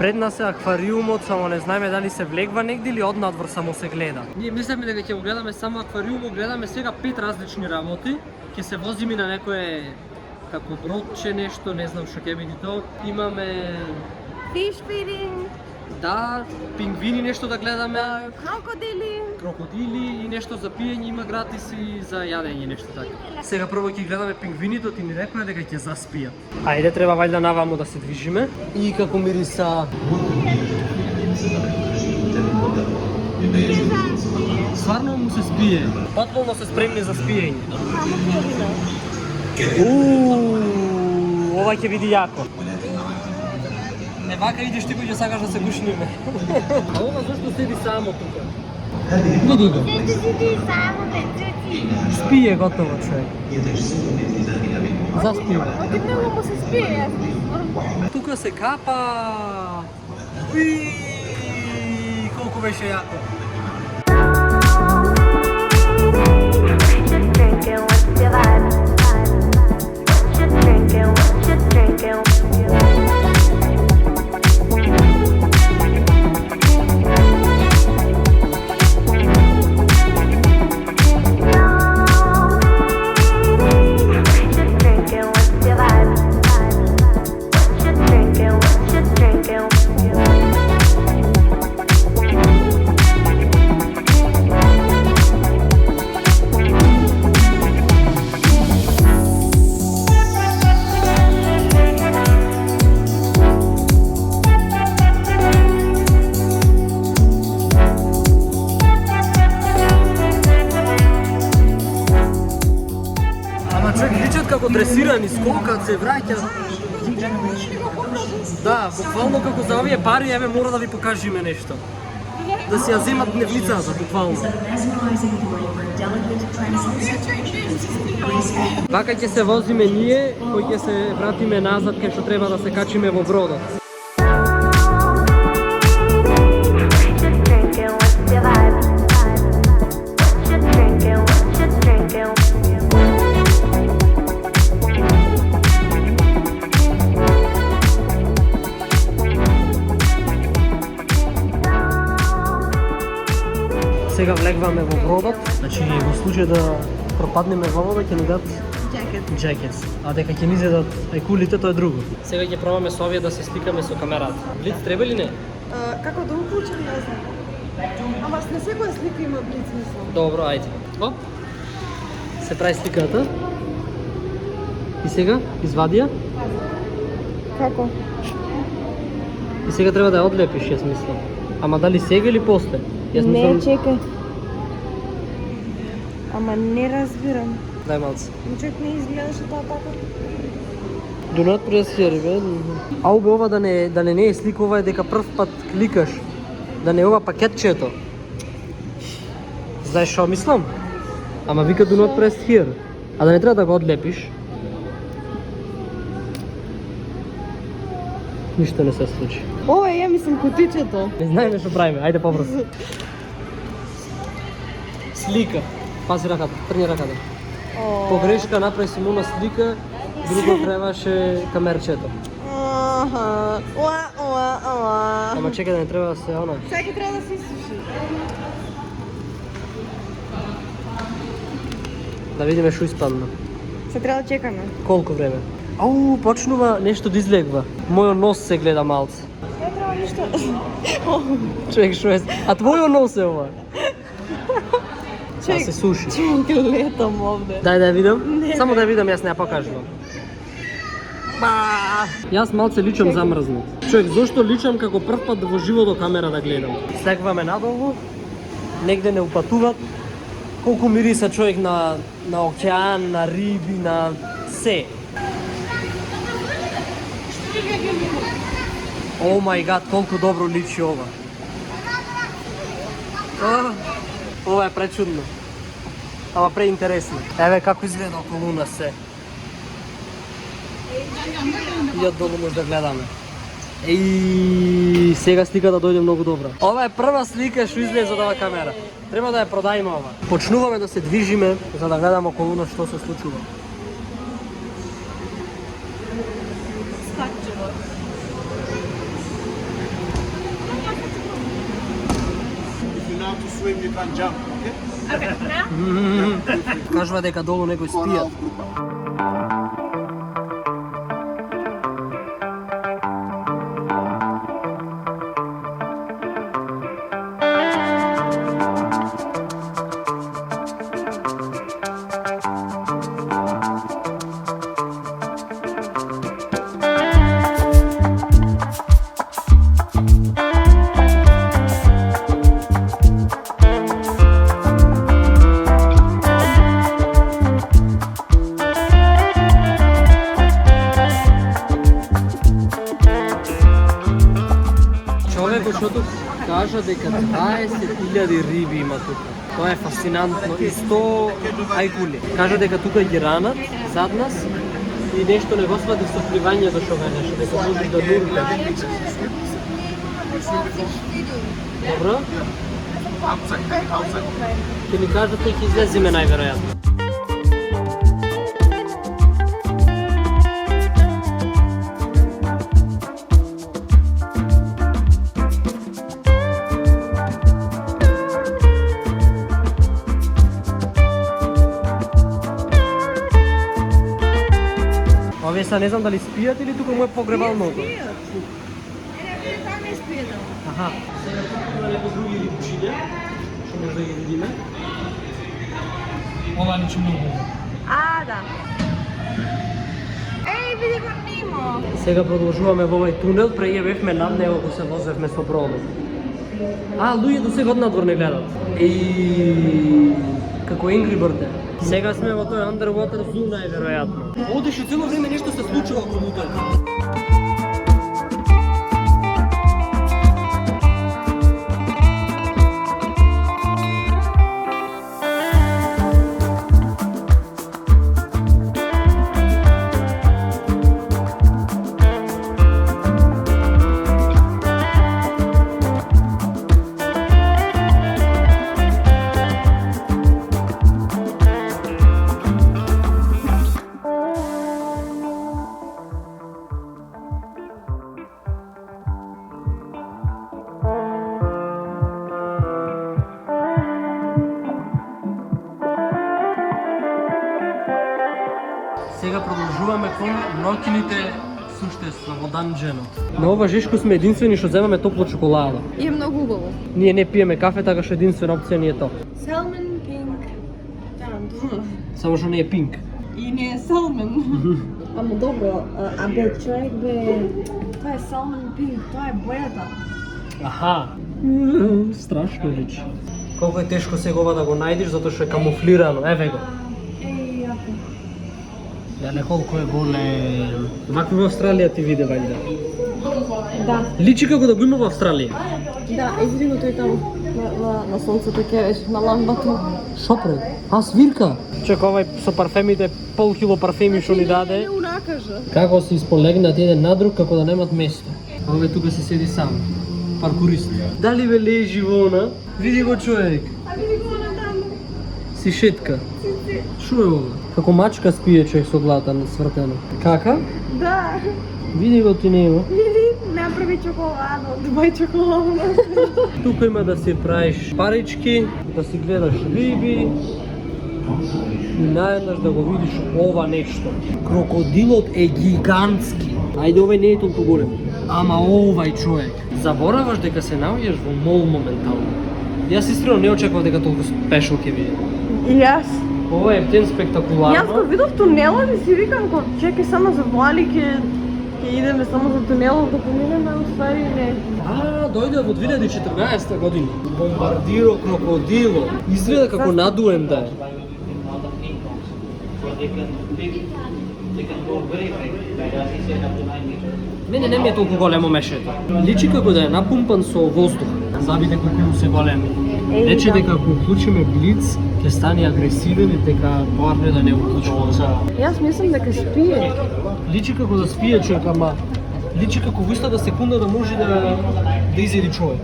Пред нас е аквариумот, само не знаеме дали се влегва негде или однадвор само се гледа. Ние мислеме дека ќе го гледаме само аквариумот, гледаме сега 5 различни работи. Ќе се возиме на некое како бродче нешто, не знам што ќе биде тоа. Имаме Fish feeding. да, пингвини нешто да гледаме, Крокодили. и нешто за пиење има гратис и за јадење нешто така. Сега прво ќе гледаме пингвините, ти ни рекоа дека ќе заспијат. Ајде, треба вајда наваму да се движиме. И како мириса. Стварно му се спие. Потполно се спремни за спиење. Ова ќе биде јако. Не вака идеш ти кој сакаш да се гушниме. А ова зашто седи само тука? Види го. Спие готово човек. Заспива. Оти много му се спие, јас мислам. Тука се капа. Уи! Колку беше јако. Како дресирани скокат, се враќат. Да, буквално како за овие пари, еве мора да ви покажиме нешто. Да си ја земат дневницата, буквално. Вака ќе се возиме ние, кој ќе се вратиме назад кај што треба да се качиме во бродот. Сега влегваме во бродот, значи во случај да пропаднеме во вода ќе ни дадат джекет. А дека ќе ни зедат кулите, тоа е друго. Сега ќе пробаме со овие да се сликаме со камерата. Блиц треба или не? Како да уклучам, не знам. Ама на секоја слика има блиц, мислам. Добро, ајде. Оп. Се прави сликата. И сега извади ја. Како? И сега треба да ја одлепиш, јас мислам. Ама дали сега или после? Јас Не, мислам... чекај. Ама не разбирам. Дај малце. Човек не изгледаше тоа така. Do not press here, бе. Ау бе, ова да не е слика, ова е дека прв пат кликаш. Да не е ова пакетчето. Знаеш што мислам? Ама вика do not press here. А да не треба да го одлепиш. Ништо не се случи. Ова е, ја мислам, кутичето. Не знаеме што правиме, ајде побрзо. Слика. Пази раката, трни раката. Погрешка, направи си му на слика, друго требаше камерчето. Ама чекай да не треба да се она. Сега треба да се изсуши. Да видиме што испадна. Се треба да чекаме. Колку време? Ау, почнува нешто да излегва. Мојот нос се гледа малце. Не треба ништо. Човек што е... А твојот нос е ова? Да се суши. Човек гледам овде. Дај да ја видам. Само да ја видам, јас не ја покажувам. Јас малце личам замрзнат. Човек, зошто личам како прв пат во живото камера да гледам? Слегваме надолу, негде не упатуват. Колку мириса човек на океан, на риби, на се. О мај гад, колку добро личи ова. Ова е пречудно. Ама преинтересно. Еве како изгледа околу нас се. И од долу може да гледаме. Еј, сега сликата дојде многу добра. Ова е прва слика што излезе од оваа камера. Треба да ја продајме ова. Почнуваме да се движиме за да гледаме околу нас што се случува. swim, you can't jump. Okay? Кажува дека долу некој спијат. Човекот што тук кажа дека 20.000 риби има тука. Тоа е фасцинантно и 100 ајкули. Кажа дека тука ги ранат зад нас и нешто не го свади со пливањето што велеше, дека можеш да нуркаш. Добро? Ќе ми кажат и ќе излеземе најверојатно. Овие са не знам дали спијат или тука му е погребалното. Там не спијат. Аха. Сега има други рибчиња, што може да ги видиме. Ова личи многу. Да. Види го Нимо. Сега продолжуваме во овој тунел, пред ја бевме над него кога се возевме со бродот. Луѓе до сега однадвор не гледат. Како Angry Bird е. Сега сме во тој underwater zoo најверојатно. Одеше цело време нешто се случува околу тоа. Сега продолжуваме кон ноќните суштества во данџенот. На ова жешко сме единствени што земаме топла чоколада. И е многу убаво. Ние не пиеме кафе, така што единствена опција ни е тоа. Salmon pink. Само што не е пинк. И не е салмен. Ама добро, бе човек бе, тоа е salmon pink, тоа е бојата. Аха. Страшно личи. Колку е тешко сега ова да го најдеш затоа што е камуфлирано. Еве го. Јако. Леле колку е голем. Вакви во Австралија ти виде вајде. Да. Личи како да го има во Австралија. Да, извини го тој таму на сонцето ќе беше на ламбата. Шо пред? Свирка. Чек, овај со парфемите, пол кило парфеми што ни даде. Не унакажа. Како се исполегнат еден на друг како да немат место. Овој тука се седи сам. Паркурист. Дали бе лежи во она? Види го човек. Види го на таму. Си шетка. Шо е ова? Како мачка спие човек со главата свртено. Кака? Да. Види го ти него. Види, направи чоколада, Дубај чоколада. Тука има да си правиш парички, да си гледаш риби и наеднаш да го видиш ова нешто. Крокодилот е гигантски. Ајде, овој не е толку голем. Ама овај човек. Забораваш дека се наоѓаш во мол моментално. Јас искрено не очекував дека толку спешно ќе биде. И јас. Ова е птен спектакуларно. Јас го видов тунелот и си викам, чекај само за вали ќе идеме само за тунелот да поминеме, уствари не. Дојде во 2014 година. Бомбардиро крокодило. Изгледа како надуен да е. Мене не ми е толку големо мешето. Личи како да е напумпан со воздух. Забите колку му се големи. Рече дека ако уклучиме блиц, ќе стане агресивен и дека поарне да не уклучува. Јас мислам дека спие. Личи како да спие човек, ама личи како во истата секунда да може да изеди човек.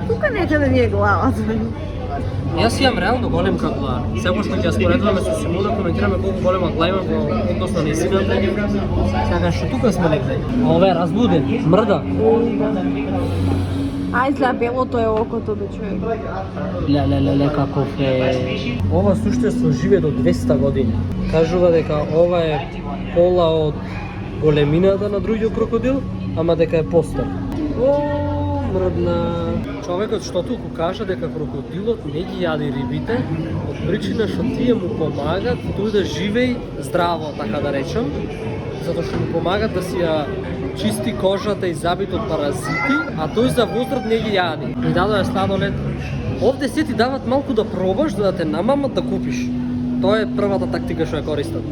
Тука не да ни е главата. Јас имам реално голем глава. Сега што ќе споредуваме со Симона, коментираме колку голема глава има во однос на нејзината. Сега што тука сме негде. Ова е разбуден, мрда. А изгледа белото е окото бе човек. Леле, каков е. Ова суштество живе до 200 години. Кажува дека ова е пола од големината на другиот крокодил, ама дека е постар. О, мрдна. Човекот што туку кажа дека крокодилот не ги јади рибите, од причина што тие му помагат тој да живеи здраво, така да речем, затоа што му помагат да си ја чисти кожата и забит од паразити, а тој за возраст не ги јади. И дадоа сладолед. Овде се ти дават малку да пробаш, да те намамат да купиш. Тоа е првата тактика што ја користат.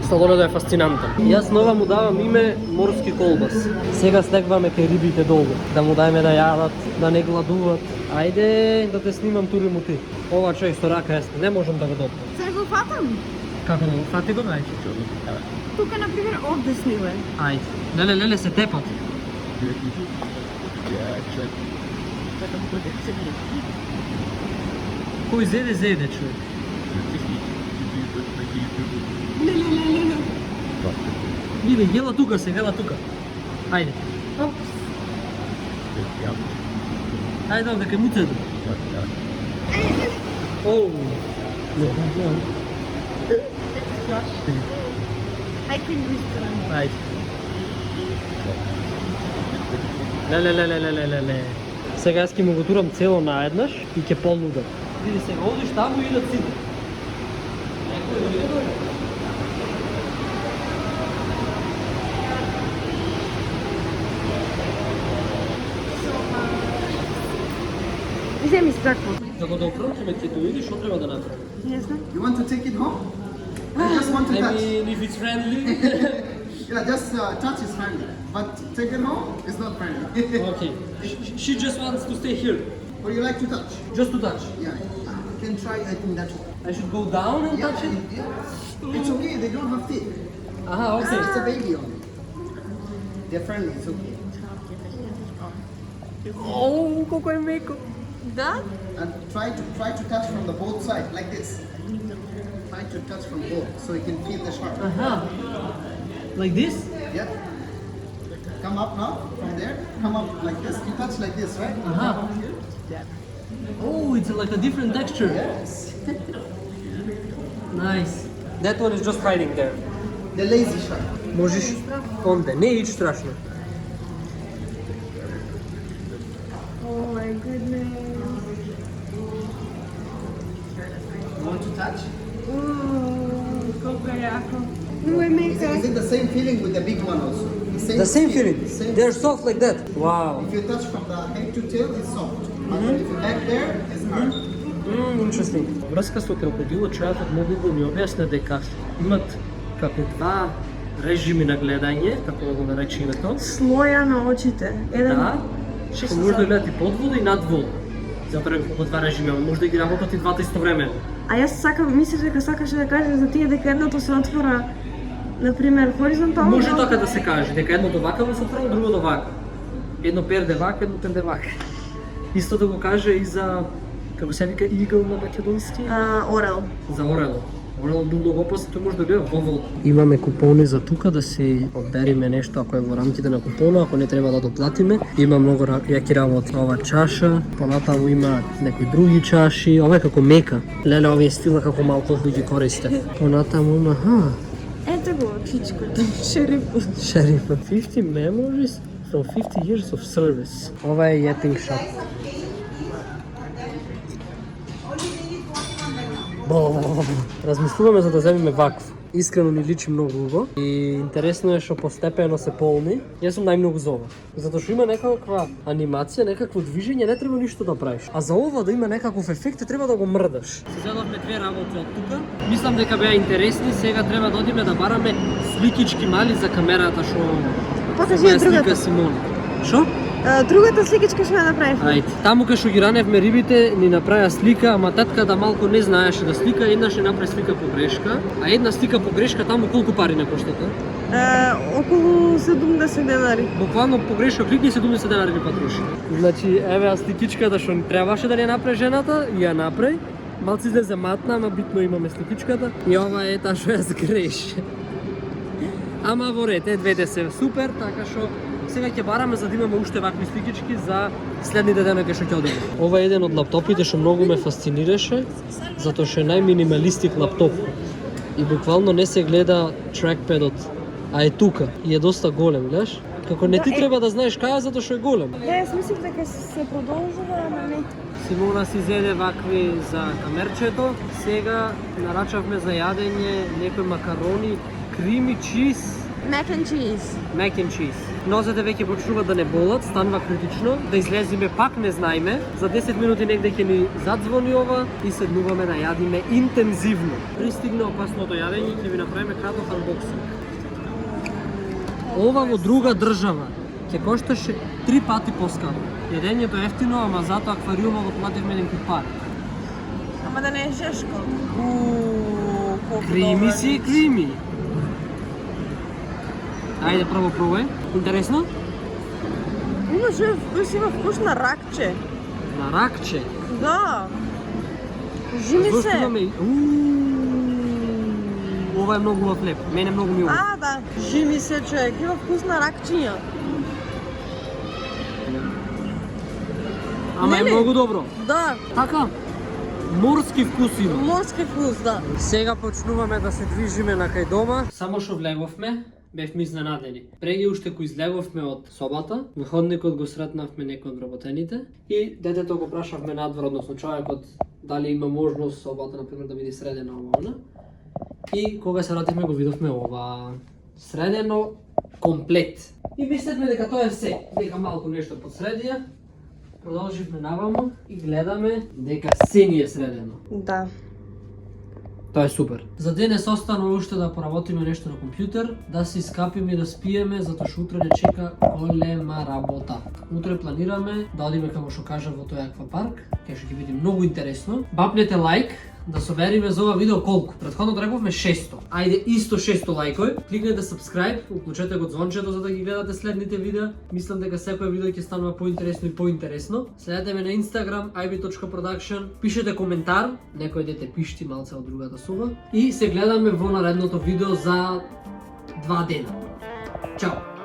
Сладоледот е фасцинантен. Јас нова му давам име морски колбас. Сега стегваме кај рибите долу, да му дајме да јадат, да не гладуват. Ајде да те снимам тури му ти. Ова човек со рака јас не можам да го допнам. Сега го фатам. Како да го фати го најче? Тука, например, овде сниле. Ајде. Леле, се тепат. Кој зеде, човек. Не. Види, гела тука се, гела тука. Ајде. Опс. Ајде, дека му цеду. Оу. I can whisper. Ајде. Леле. Сега јас ќе му го турам цело наеднаш и ќе полнудам. Види сега, одиш таму и да сиде. Вземи стракво. Да го доукручиме, ќе тоа видиш што треба да направи. Не знам. You want to take it home? I just want to I touch. mean, if it's friendly. Yeah, just touch is friendly, but take it home is not friendly. Okay. She just wants to stay here. Or you like to touch? Just to touch. Yeah, you can try. I think that's I should go down and touch it? yeah. It's okay. They don't have teeth. Aha, okay. It's a baby only. They're friendly. It's okay. Оу, колко е меко. Да? And try to touch from the both side like this. Try to touch from both so you can feel the sharp. Aha. Like this? Yeah. Come up now from there. Come up like this. You touch like this, right? Aha. Oh, it's like a different texture. Yes. Nice. That one is just hiding there. The lazy shark. Можеш онде, не ич страшно. Oh my goodness. You want to touch? Колко е яко. Много е мека. Is it the same feeling with the big one also? The same feeling. Same. They're soft like that. Wow. If you touch from the head to tail, it's soft. But if you back there, it's hard. Interesting. Врска со крокодилот, човекот многу го ни објасна дека имат како два режими на гледање, како да го нарече името. Слоја на очите. Еден. Да, што може да гледат и под вода и над вода. Затоа како два режими, може да ги работат и двата истовремено. А јас сакам, мислиш дека сакаше да кажеш за тие дека едното се отвора, например, хоризонтално? Може така да се каже, дека едното вака да се отвора, другото вака. Едно перде вака, едно перде вака. Исто да го каже и за, како се вика, игл на македонски? Орел. За орело. Орело бил многу опасен, тој може да гледа во вода. Имаме купони за тука да се одбериме нешто ако е во рамките на купона, ако не треба да доплатиме. Има многу јаки работи. Ова чаша, понатаму има некои други чаши, ова е како мека. Леле, овие стила како малку да ги користе. Понатаму има, Ето го, чичкото, шерифот. Шерифот. 50 memories from 50 years of service. Ова е Yetting Shop. Размислуваме за да земеме вакв. Искрено ни личи многу убаво и интересно е што постепено се полни. Јас сум најмногу за ова. Затоа што има некаква анимација, некакво движење, не треба ништо да правиш. А за ова да има некаков ефект, треба да го мрдаш. Се зедовме две работи од тука. Мислам дека беа интересни, сега треба да одиме да бараме сликички мали за камерата што Покажи ја другата. Симон. Што? Другата сликичка што ја направив. Ајде. Таму кај што ги раневме рибите ни направија слика, ама татката малку не знаеше да слика, еднаш ја направи слика погрешка, а една слика погрешка таму колку пари не коштата? Околу 70 денари. Буквално погрешка кликни 70 денари ги потроши. Значи, еве ја сликичката што ни требаше да ја направи жената, и ја направи. Малци излезе матна, ама битно имаме сликичката. И ова е таа што ја сгреше. Ама во ред, двете се супер, така што сега ќе бараме за да имаме уште вакви сликички за следните дена кај што ќе одиме. Ова е еден од лаптопите што многу ме фасцинираше, затоа што е најминималистик лаптоп. И буквално не се гледа тракпедот, а е тука и е доста голем, гледаш? Како не ти треба да знаеш кај е затоа што е голем. Не, јас мислив дека се продолжува, ама не. Симона си зеде вакви за камерчето. Сега нарачавме за јадење некои макарони, крими чиз, Mac and cheese. mac and cheese. Нозете веќе почнуваат да не болат, станува критично, да излезиме пак не знаеме. За 10 минути негде ќе ни задзвони ова и седнуваме да јадиме интензивно. Пристигна опасното јадење, ќе ви направиме краток анбоксинг. Ова во друга држава ќе кошташе 3 пати поскапо. Јадењето е ефтино, ама затоа аквариумот го плативме еден куп пари. Ама да не е жешко. Колку Крими добро си, личи. крими. Ајде прво пробај. Интересно? Има вкус на ракче. На ракче. Да. Жими Зошто се. имаме и- Ова е многу убав леп. Мене многу ми е убав. А, да. Жими се, човек. Има вкус на ракчиња. Ама е Нели? многу добро. Да. Така, морски вкус има. Морски вкус, да. Сега почнуваме да се движиме на кај дома. Само што влеговме, бевме изненадени. Преги уште кој излеговме од собата, во ходникот го сретнавме некој од работените и детето го прашавме надвор, односно човекот, дали има можност собата, например, да биде средена ова она. И кога се вративме го видовме ова средено комплет. И мислевме дека тоа е се, дека малку нешто подсредија. Продолживме наваму и гледаме дека се ни е средено. Да. Тоа е супер. За денес останува уште да поработиме нешто на компјутер, да се искапиме и да спиеме, затоа што утре не чека голема работа. Утре планираме да одиме како што кажа во тој аквапарк, кај што ќе биде многу интересно. Бапнете лайк, да собериме за ова видео колку. Претходно рековме 600. Ајде исто 600 лајкови. Кликнете subscribe, уклучете го звончето за да ги гледате следните видеа. Мислам дека секој видео ќе станува поинтересно и поинтересно. Следете ме на Instagram ib.production. Пишете коментар, некој дете пишти малце од другата соба и се гледаме во наредното видео за 2 дена. Чао.